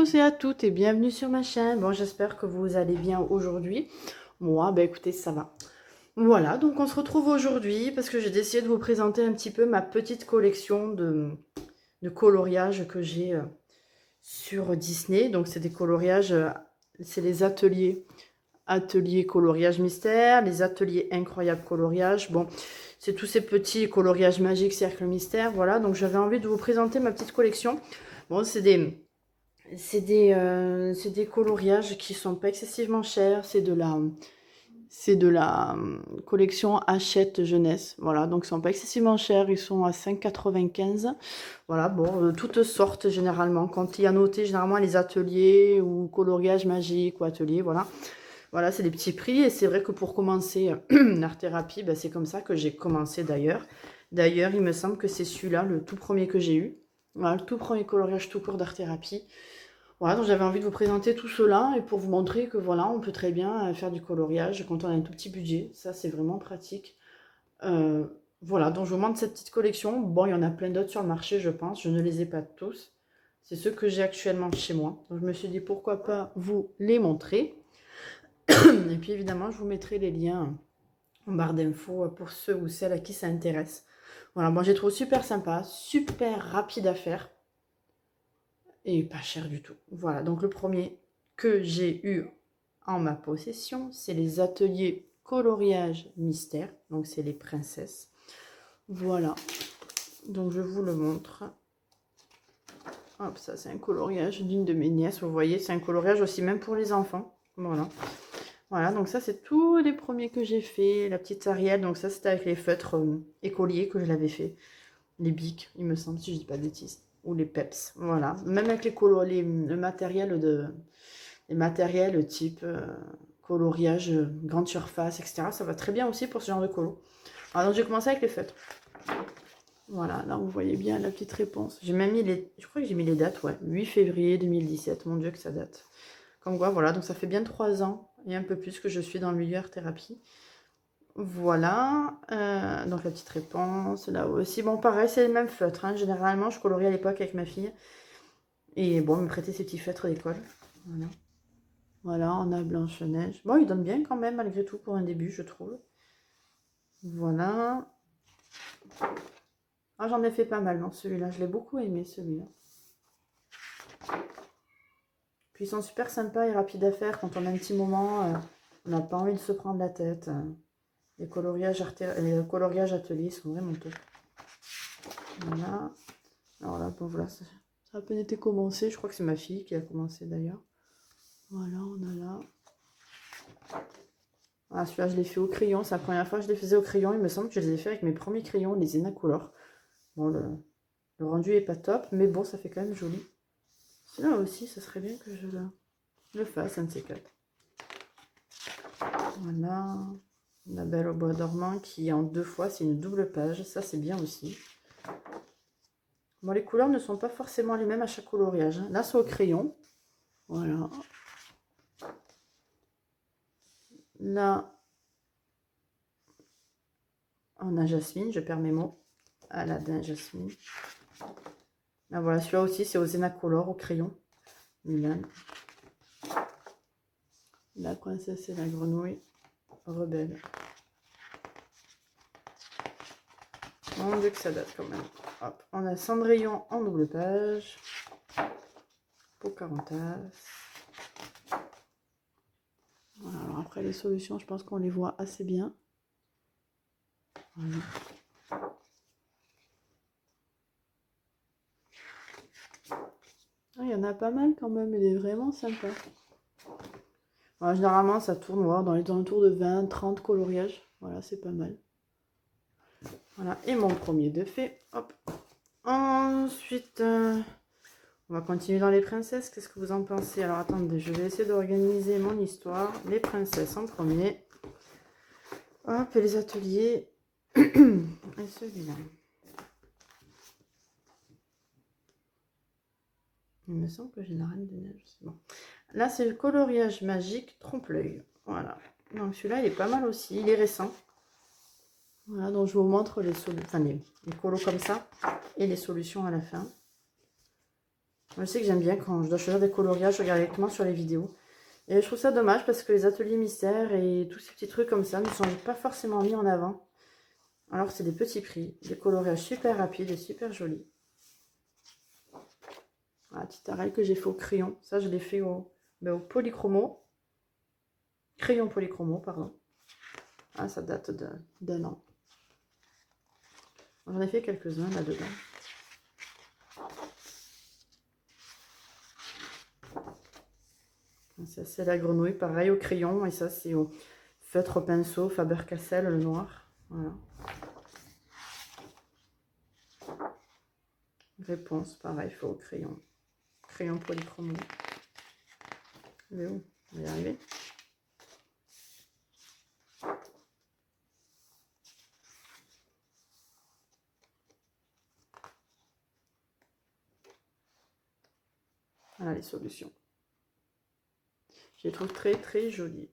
tous et à toutes et bienvenue sur ma chaîne. Bon, j'espère que vous allez bien aujourd'hui. Moi, écoutez, ça va. Voilà, donc on se retrouve aujourd'hui parce que j'ai décidé de vous présenter un petit peu ma petite collection de coloriages que j'ai sur Disney. Donc c'est des coloriages, c'est les ateliers coloriage mystère, les ateliers incroyables coloriage. Bon, c'est tous ces petits coloriages magiques cercle mystère. Voilà, donc j'avais envie de vous présenter ma petite collection. Bon, c'est des coloriages qui sont pas excessivement chers. C'est de la collection Hachette Jeunesse. Voilà, donc ils sont pas excessivement chers. Ils sont à 5,95 €. Voilà, bon, toutes sortes généralement. Quand il y a noté généralement les ateliers ou coloriage magique ou atelier, voilà. Voilà, c'est des petits prix. Et c'est vrai que pour commencer l'art-thérapie, c'est comme ça que j'ai commencé d'ailleurs. D'ailleurs, il me semble que c'est celui-là, le tout premier que j'ai eu. Voilà, le tout premier coloriage tout court d'art-thérapie. Voilà, donc j'avais envie de vous présenter tout cela et pour vous montrer que voilà, on peut très bien faire du coloriage quand on a un tout petit budget. Ça, c'est vraiment pratique. Euh, voilà, donc je vous montre cette petite collection. Bon, il y en a plein d'autres sur le marché, je pense. Je ne les ai pas tous. C'est ceux que j'ai actuellement chez moi. Donc je me suis dit pourquoi pas vous les montrer. Et puis évidemment, je vous mettrai les liens en barre d'infos pour ceux ou celles à qui ça intéresse. Voilà, moi j'ai trouvé super sympa, super rapide à faire. Et pas cher du tout. Voilà, donc le premier que j'ai eu en ma possession, c'est les ateliers coloriage mystère. Donc c'est les princesses. Voilà, donc je vous le montre. Hop, ça c'est un coloriage d'une de mes nièces. Vous voyez, c'est un coloriage aussi même pour les enfants. Voilà. Voilà, donc ça c'est tous les premiers que j'ai fait. La petite Ariel, donc ça c'était avec les feutres écoliers que je l'avais fait. Les bics, il me semble, si je dis pas de bêtises. Ou les peps, voilà. Même avec le matériels type coloriage, grande surface, etc. Ça va très bien aussi pour ce genre de colo. Alors, donc j'ai commencé avec les feutres. Voilà, là vous voyez bien la petite réponse. J'ai même mis je crois que j'ai mis les dates, ouais. 8 février 2017, mon Dieu que ça date. Comme quoi, voilà, donc ça fait bien 3 ans et un peu plus que je suis dans le milieu art thérapie. Voilà, donc la petite réponse, là aussi. Bon, pareil, c'est les mêmes feutres. Hein. Généralement, je colorie à l'époque avec ma fille. Et bon, elle me prêtait ces petits feutres d'école. Voilà. Voilà, on a Blanche-Neige. Bon, il donne bien quand même, malgré tout, pour un début, je trouve. Voilà. Ah, j'en ai fait pas mal dans celui-là. Je l'ai beaucoup aimé, celui-là. Puis ils sont super sympas et rapides à faire quand on a un petit moment. On n'a pas envie de se prendre la tête. Les coloriages ateliers sont vraiment top. Voilà. Alors là, bon, voilà, ça a à peine été commencé. Je crois que c'est ma fille qui a commencé d'ailleurs. Voilà, on a là. Ah, celui-là, je l'ai fait au crayon. C'est la première fois que je les faisais au crayon. Il me semble que je les ai fait avec mes premiers crayons, les Enacolor. Bon, le rendu est pas top, mais bon, ça fait quand même joli. Celui-là aussi, ça serait bien que je le fasse, un de ces quatre. Voilà. La Belle au bois dormant qui est en 2 fois, c'est une double page. Ça, c'est bien aussi. Bon, les couleurs ne sont pas forcément les mêmes à chaque coloriage. Là, c'est au crayon. Voilà. Là, on a Jasmine, je perds mes mots. Aladdin, Jasmine. Là, voilà, celui-là aussi, c'est aux Enacolor, au crayon. Milan. La princesse et la grenouille. Rebelle. Mon Dieu que ça date quand même. Hop, on a Cendrillon en double page. Pocahontas. Voilà, alors après les solutions, je pense qu'on les voit assez bien. Voilà. Ah, il y en a pas mal quand même, il est vraiment sympa. Voilà, généralement, ça tourne dans les alentours de 20-30 coloriages. Voilà, c'est pas mal. Voilà, et mon premier de fait. Hop. Ensuite, on va continuer dans les princesses. Qu'est-ce que vous en pensez? Alors, attendez, je vais essayer d'organiser mon histoire. Les princesses en premier. Hop, et les ateliers. Et celui-là. Il me semble que j'ai la Reine des Neiges. Bon. Là, c'est le coloriage magique trompe-l'œil. Voilà. Donc, celui-là, il est pas mal aussi. Il est récent. Voilà, donc je vous montre les colos comme ça et les solutions à la fin. Je sais que j'aime bien quand je dois choisir des coloriages, je regarde directement sur les vidéos. Et je trouve ça dommage parce que les ateliers mystères et tous ces petits trucs comme ça ne sont pas forcément mis en avant. Alors c'est des petits prix, des coloriages super rapides et super jolis. Voilà, petite arelle que j'ai fait au crayon. Ça je l'ai fait au polychromo. Crayon polychromo, pardon. Ah, ça date d'un an. J'en ai fait quelques-uns là-dedans. Ça c'est la grenouille, pareil au crayon. Et ça c'est au feutre pinceau Faber-Castell, le noir. Voilà. Réponse, pareil, faut au crayon. Crayon polychromo. Mais où? On va y arriver. Voilà les solutions. Je les trouve très très jolies.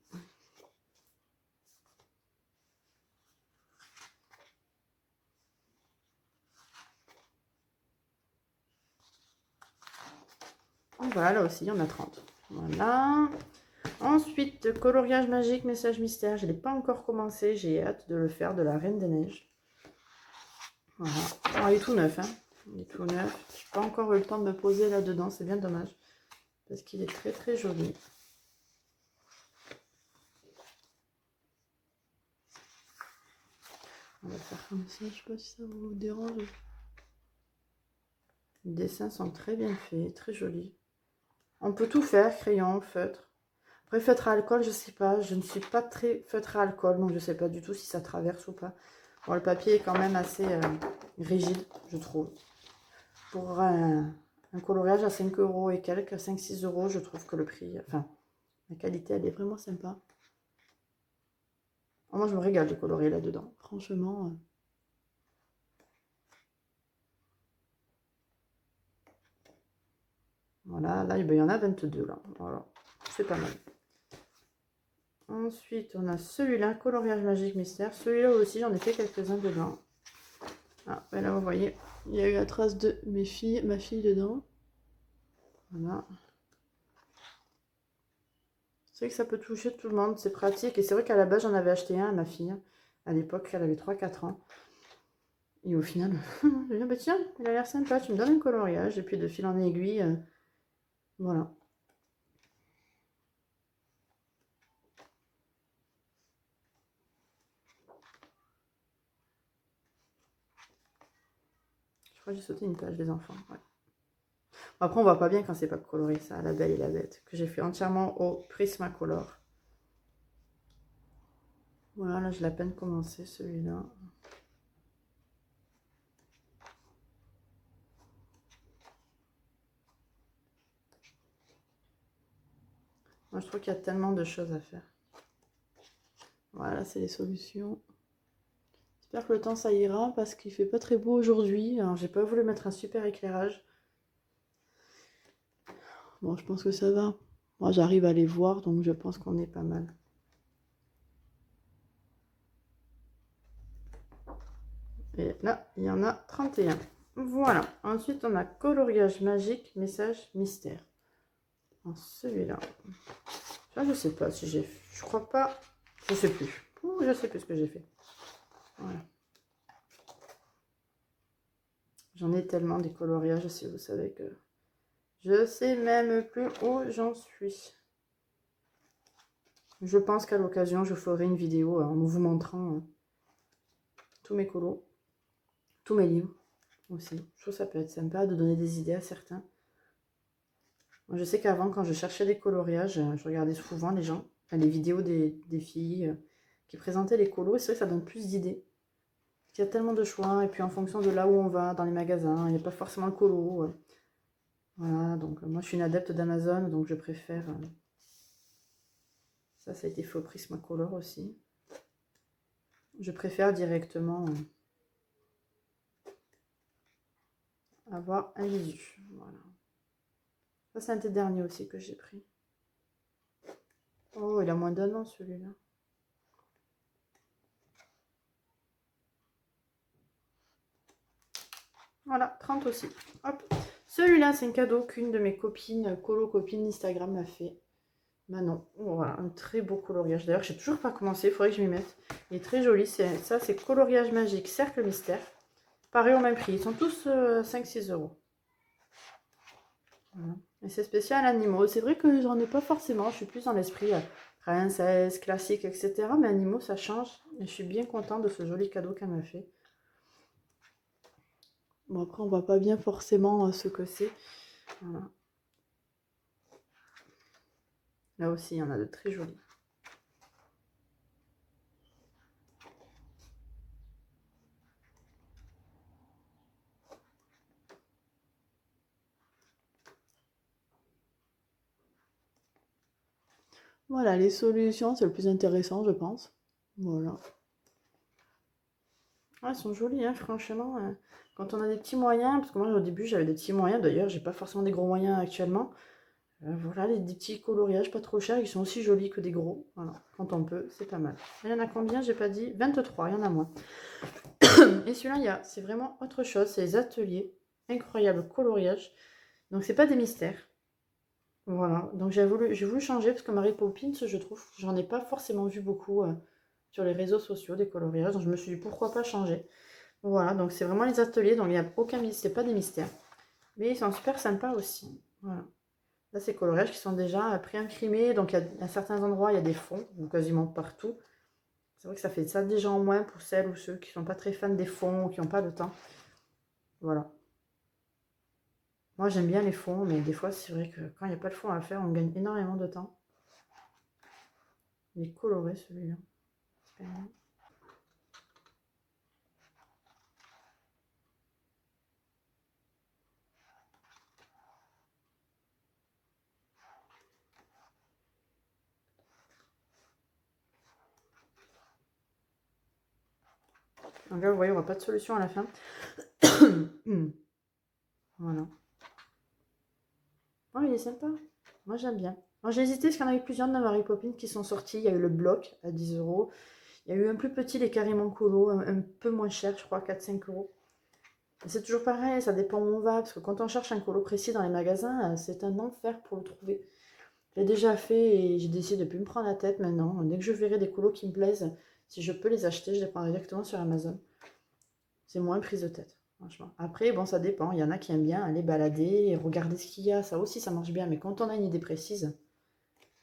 Voilà, là aussi, il y en a 30. Voilà. Ensuite, coloriage magique, message mystère. Je ne l'ai pas encore commencé. J'ai hâte de le faire, de la Reine des Neiges. Voilà. Oh, il est tout neuf, hein. Il est tout neuf. Je n'ai pas encore eu le temps de me poser là-dedans. C'est bien dommage. Parce qu'il est très très joli. On va faire comme ça. Je ne sais pas si ça vous dérange. Les dessins sont très bien faits, très jolis. On peut tout faire, crayon, feutre. Après, feutre à alcool, je sais pas. Je ne suis pas très feutre à alcool, donc je sais pas du tout si ça traverse ou pas. Bon, le papier est quand même assez rigide, je trouve. Pour un coloriage à 5 € et quelques, 5-6 €, je trouve que le prix, enfin, la qualité, elle est vraiment sympa. Moi, je me régale de colorier là-dedans, franchement. Voilà, là, il y en a 22, là. Voilà, c'est pas mal. Ensuite, on a celui-là, coloriage magique mystère. Celui-là aussi, j'en ai fait quelques-uns dedans. Ah, ben là, vous voyez, il y a eu la trace de ma fille dedans. Voilà. C'est vrai que ça peut toucher tout le monde, c'est pratique. Et c'est vrai qu'à la base, j'en avais acheté un à ma fille. À l'époque, elle avait 3-4 ans. Et au final, je me dis, bah tiens, il a l'air sympa, tu me donnes un coloriage. Et puis de fil en aiguille, voilà. Je crois que j'ai sauté une page des enfants. Ouais. Après, on voit pas bien quand c'est pas coloré, ça, La Belle et la Bête, que j'ai fait entièrement au Prismacolor. Voilà, là, j'ai à peine commencé celui-là. Moi, je trouve qu'il y a tellement de choses à faire. Voilà, c'est les solutions. J'espère que le temps, ça ira, parce qu'il fait pas très beau aujourd'hui. Alors, j'ai pas voulu mettre un super éclairage. Bon, je pense que ça va. Moi, j'arrive à les voir, donc je pense qu'on est pas mal. Et là, il y en a 31. Voilà. Ensuite, on a coloriage magique, message mystère. Celui-là. Ça, je sais pas si j'ai... Je crois pas... Je sais plus. Ouh, je sais plus ce que j'ai fait. Voilà. J'en ai tellement des coloriages, si vous savez que... Je sais même plus où j'en suis. Je pense qu'à l'occasion, je ferai une vidéo en vous montrant tous mes colos, tous mes livres aussi. Je trouve que ça peut être sympa de donner des idées à certains. Moi, je sais qu'avant, quand je cherchais des coloriages, je regardais souvent les gens, enfin, les vidéos des filles qui présentaient les colos. Et c'est vrai que ça donne plus d'idées. Il y a tellement de choix. Et puis en fonction de là où on va, dans les magasins, il n'y a pas forcément le colo. Voilà, donc moi je suis une adepte d'Amazon, donc je préfère... ça a été fait au Prismacolor aussi. Je préfère directement avoir un visu. Voilà. Ça, c'est un des derniers aussi que j'ai pris. Oh, il a moins d'un an celui-là. Voilà, 30 aussi. Hop. Celui-là, c'est un cadeau qu'une de mes copines, copines Instagram m'a fait. Manon. Voilà, un très beau coloriage. D'ailleurs, j'ai toujours pas commencé, il faudrait que je m'y mette. Il est très joli. Ça, c'est coloriage magique, cercle mystère. Pareil au même prix. Ils sont tous 5-6 euros. Voilà. Et c'est spécial animaux. C'est vrai que j'en ai pas forcément. Je suis plus dans l'esprit princesse, classique, etc. Mais animaux, ça change. Et je suis bien contente de ce joli cadeau qu'elle m'a fait. Bon, après, on voit pas bien forcément ce que c'est. Voilà. Là aussi, il y en a de très jolis. Voilà, les solutions, c'est le plus intéressant, je pense. Voilà. Ah, elles sont jolies, hein, franchement. Quand on a des petits moyens, parce que moi, au début, j'avais des petits moyens. D'ailleurs, j'ai pas forcément des gros moyens actuellement. Voilà, des petits coloriages pas trop chers. Ils sont aussi jolis que des gros. Voilà, quand on peut, c'est pas mal. Il y en a combien? J'ai pas dit. 23, il y en a moins. Et celui-là, c'est vraiment autre chose. C'est les ateliers. Incroyable coloriage. Donc, c'est pas des mystères. Voilà, donc j'ai voulu changer parce que Mary Poppins, je trouve, j'en ai pas forcément vu beaucoup sur les réseaux sociaux des coloriages. Donc je me suis dit pourquoi pas changer. Voilà, donc c'est vraiment les ateliers, donc il n'y a aucun mystère, c'est pas des mystères. Mais ils sont super sympas aussi. Voilà. Là, c'est coloriages qui sont déjà pré-imprimés. Donc à certains endroits, il y a des fonds, ou quasiment partout. C'est vrai que ça fait ça déjà en moins pour celles ou ceux qui sont pas très fans des fonds ou qui n'ont pas le temps. Voilà. Moi, j'aime bien les fonds, mais des fois, c'est vrai que quand il n'y a pas de fond à faire, on gagne énormément de temps. Il est coloré, celui-là. Donc là, vous voyez, on voit pas de solution à la fin. Voilà. Oh, il est sympa. Moi, j'aime bien. Moi, j'ai hésité parce qu'il y en a eu plusieurs de Mary Poppins qui sont sortis. Il y a eu le bloc à 10 euros. Il y a eu un plus petit, les carrément colo, un peu moins cher, je crois, 4-5 euros. C'est toujours pareil, ça dépend où on va. Parce que quand on cherche un colo précis dans les magasins, c'est un enfer pour le trouver. Je l'ai déjà fait et j'ai décidé de ne plus me prendre la tête maintenant. Dès que je verrai des colos qui me plaisent, si je peux les acheter, je les prendrai directement sur Amazon. C'est moins prise de tête, franchement. Après, bon, ça dépend. Il y en a qui aiment bien aller balader et regarder ce qu'il y a. Ça aussi, ça marche bien. Mais quand on a une idée précise,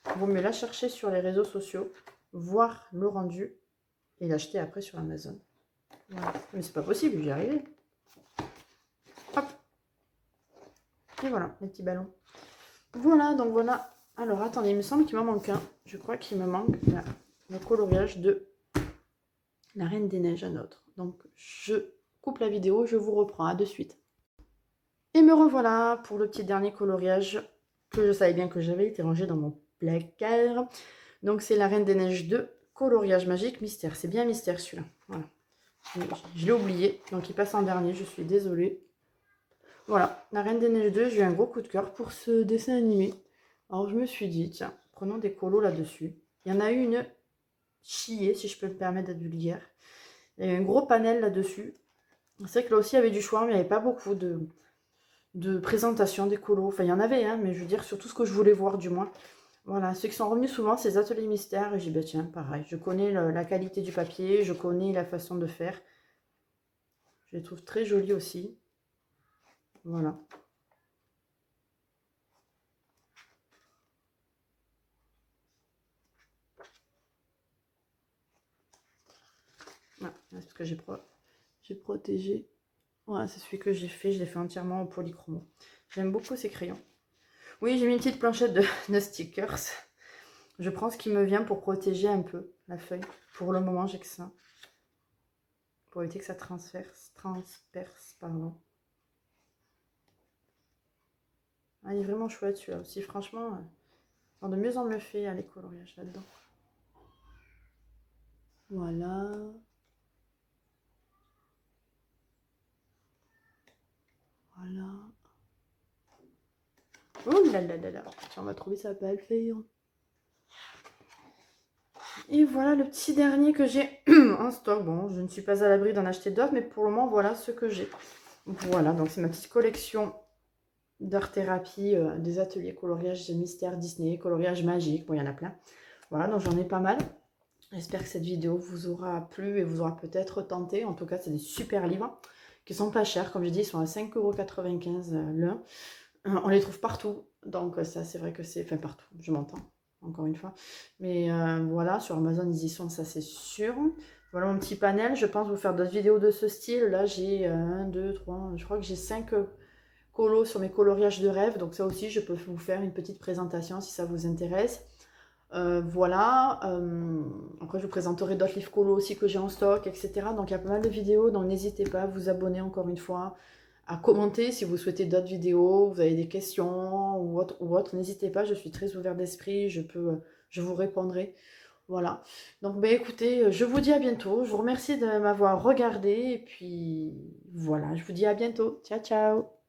il vaut mieux la chercher sur les réseaux sociaux, voir le rendu et l'acheter après sur Amazon. Voilà. Mais c'est pas possible, j'y arrivé. Hop. Et voilà, les petits ballons. Voilà, donc voilà. Alors, attendez, il me semble qu'il m'en manque un. Je crois qu'il me manque là, le coloriage de la Reine des Neiges, un autre. Donc, je coupe la vidéo, je vous reprends. À de suite. Et me revoilà pour le petit dernier coloriage que je savais bien que j'avais été rangé dans mon placard. Donc, c'est la Reine des Neiges 2, coloriage magique mystère. C'est bien mystère celui-là. Voilà. Je l'ai oublié, donc il passe en dernier, je suis désolée. Voilà, la Reine des Neiges 2, j'ai eu un gros coup de cœur pour ce dessin animé. Alors je me suis dit, tiens, prenons des colos là-dessus. Il y en a eu une chiée, si je peux me permettre d'être vulgaire. Il y a eu un gros panel là-dessus. C'est vrai que là aussi, il y avait du choix, mais il n'y avait pas beaucoup de présentation des colos. Enfin, il y en avait, hein, mais je veux dire, sur tout ce que je voulais voir, du moins. Voilà, ceux qui sont revenus souvent, c'est les ateliers mystères. Et j'ai dit, bah, tiens, pareil, je connais la qualité du papier, je connais la façon de faire. Je les trouve très jolis aussi. Voilà. Voilà, c'est parce que j'ai protégé. Voilà, c'est celui que j'ai fait. Je l'ai fait entièrement en polychromo. J'aime beaucoup ces crayons. Oui, j'ai mis une petite planchette de stickers. Je prends ce qui me vient pour protéger un peu la feuille. Pour le moment, j'ai que ça. Pour éviter que ça transperce, pardon. Ah, il est vraiment chouette celui-là aussi. Franchement, de mieux en mieux fait les coloriages là-dedans. Voilà. Voilà. Oh là là là là. On va trouver ça pas le faire. Et voilà le petit dernier que j'ai en stock. Bon, je ne suis pas à l'abri d'en acheter d'autres, mais pour le moment, voilà ce que j'ai. Voilà, donc c'est ma petite collection d'art-thérapie, des ateliers coloriage mystère Disney, coloriage magique, bon il y en a plein. Voilà, donc j'en ai pas mal. J'espère que cette vidéo vous aura plu et vous aura peut-être tenté. En tout cas, c'est des super livres qui sont pas chers. Comme je dis, ils sont à 5,95 € l'un. On les trouve partout. Donc ça, c'est vrai que c'est... Enfin, partout, je m'entends, encore une fois. Mais voilà, sur Amazon, ils y sont, ça c'est sûr. Voilà mon petit panel. Je pense vous faire d'autres vidéos de ce style. Là, j'ai 1, 2, 3... Je crois que j'ai 5 colos sur mes coloriages de rêve. Donc ça aussi, je peux vous faire une petite présentation si ça vous intéresse. Voilà, après je vous présenterai d'autres livres colo aussi que j'ai en stock, etc. Donc il y a pas mal de vidéos, donc n'hésitez pas à vous abonner encore une fois, à commenter si vous souhaitez d'autres vidéos, vous avez des questions ou autre, n'hésitez pas, je suis très ouverte d'esprit, je vous répondrai. Voilà, donc ben, écoutez, je vous dis à bientôt, je vous remercie de m'avoir regardé, et puis voilà, je vous dis à bientôt, ciao ciao.